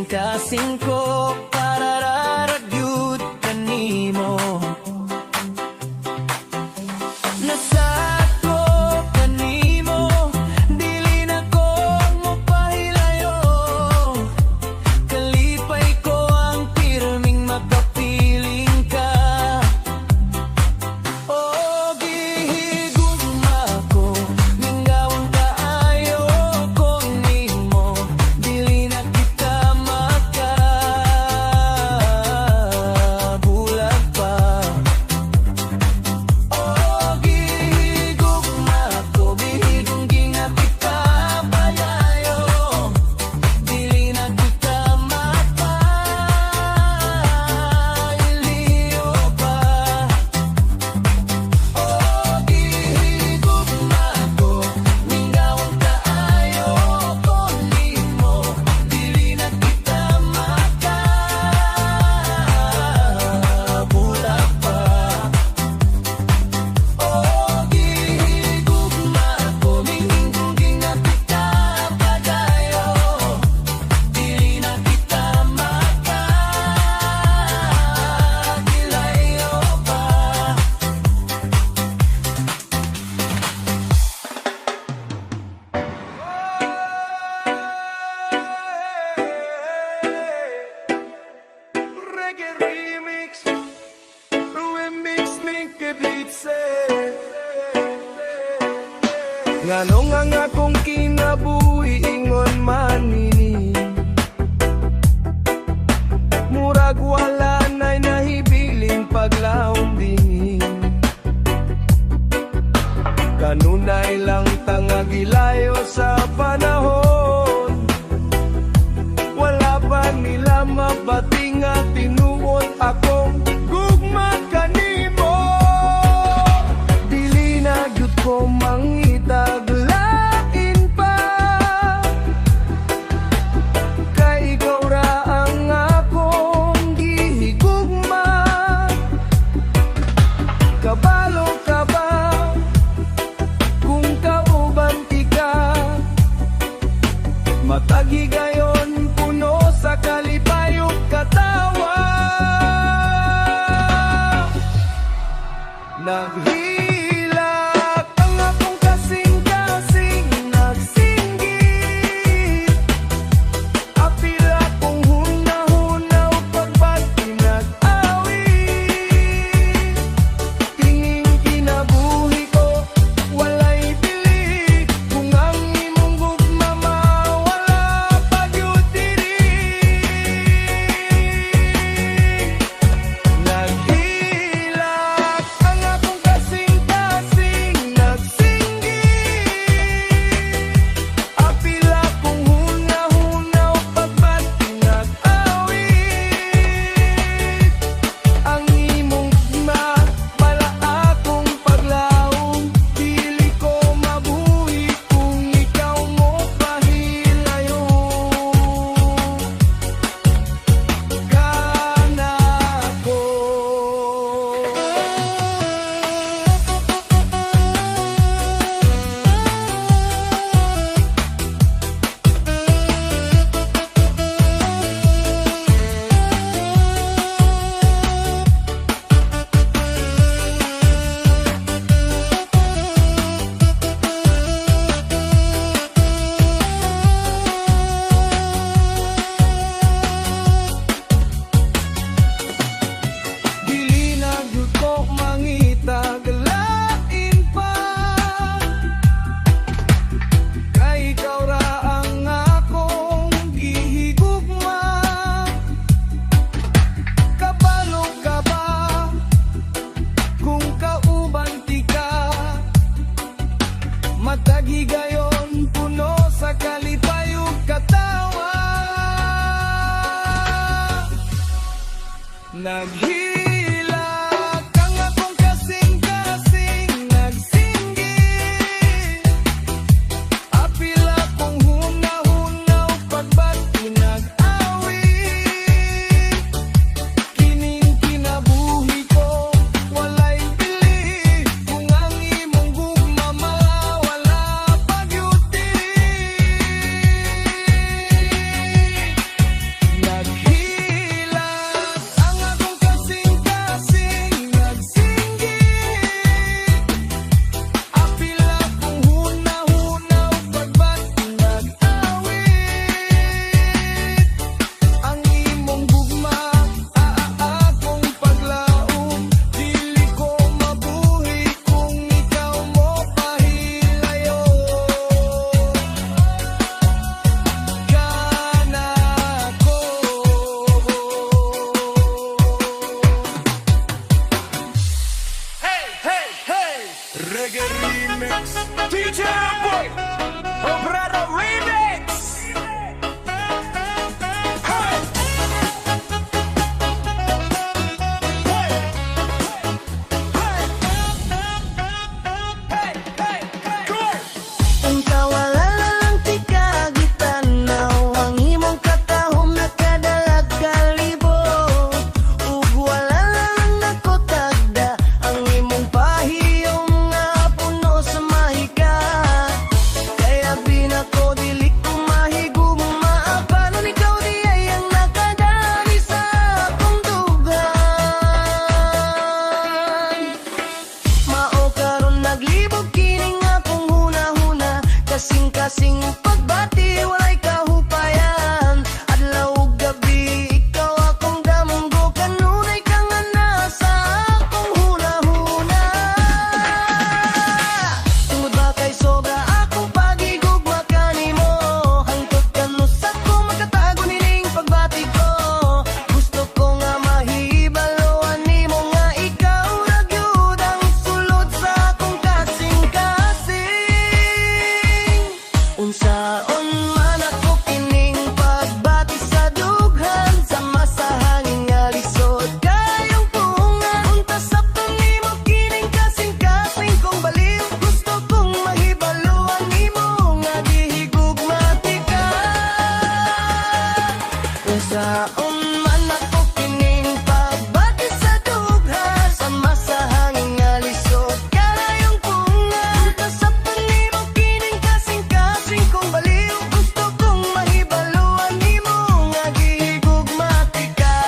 kasing-kasing ko para raragyud kanimo. Nasato kanimo, dili na ko mopahilayo. Kalipay ko ang pirming makapiling ka. O gihigugma ko, ningawang kaayo ko nimo, dili na kita makabulag pa. O gihigugma ko, bihigong gingat kita padayo, dili na kita makailiyo pa. O gihigugma ko, ningawang kaayo ko nimo, dili na kita makabulag pa. O gihigugma ko, bihigong gingat kita padayo, dili na kita makakilayo pa. Reggae remix, remix Minky Beats. Nganong ang akong kinabuhi ingon manini, murag wala na'y nahibiling paglaom dingin. Kanunay lang tangagilayo sa panahon, wala pa nila mabating at tinuod akong gugma kanimo. Dili na gyud ko mangitaglain pa, kay ikaw ra ang akong gihigugma. Kabalo ka ba kung kauban ka? Matagigayon puno sa kalipayong katawa. Naghilak ang akong kasing-kasing nagsinggit. Apila kong huna-hunaw pagbati nag-awit. Tingin kinabuhi ko, walay bili, kung ang imong gugma mawala pagyud diri. Naghilak ang akong kasing-kasing nagsinggit. Apila kong huna-hunaw pagbati nag-awit. Ang imong gugma, wala akong paglaom, dili ko mabuhi kung ikaw mo pahilayo. Kanako. Dili na gyud ko mangitaglain pa, kay ikaw ra ang akong gihigugma. Kabalo ka ba kung kauban ka? Matagigayon puno sa kalipayong katawa. Naghilak ang akong kasing-kasing nagsinggit. Apila kong huna-hunaw pagbati nag-awit. Kining kinabuhi ko, walay bili, kung ang imong gugma mawala pagyud diri. Unsaon man ako kining pagbati sa dugha, sama sa hangin nga lisod karayong bunga. Punta sa panimo kining kasing-kasing kong baliw, gusto kong mahibaluan nimo nga gihigugmati ka.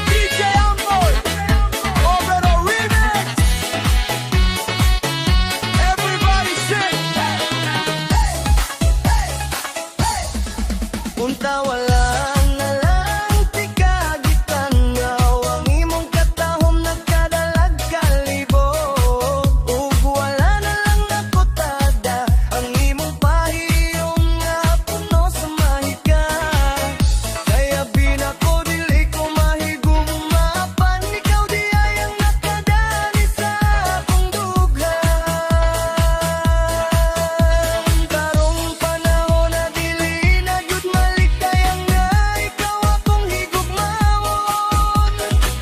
DJ Amboy, Overall Remix. Everybody sing. Punta wala na lang tikagitan ngaw, ang imong katahom nagkadalag kalibog. Ug wala na lang nakotada, ang imong pahiyong nga puno sa mahika. Kaya binako dili ko mahigumapan, ikaw di ayang nakadani sa akong dughan. Karong panahon na dili na gyud malikayang nga ikaw akong higugmawon,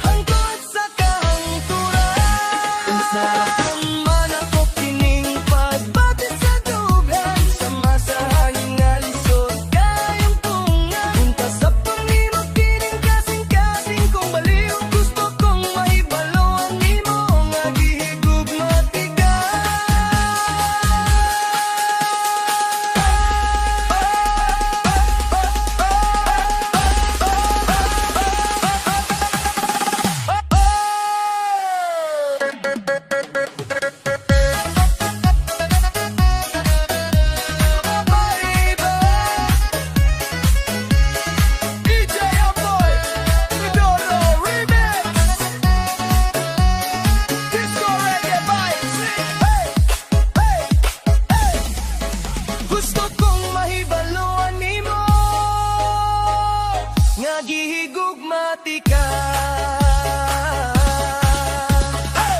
hangtod sa kahangturan. Unsaon man ako kining pagbati sa dughan, sama sa hangin nga lisod kayong tunga. Punta sa panimo kining kasing-kasing kong baliw, gusto kong mahibaluan nimo nga gihigugmati ka. DJ Amboy, Overall Remix. Disco reggae vibes. Hey, hey, hey. Gusto kong mahibaluan nimo nga gihigugmati ka. Hey,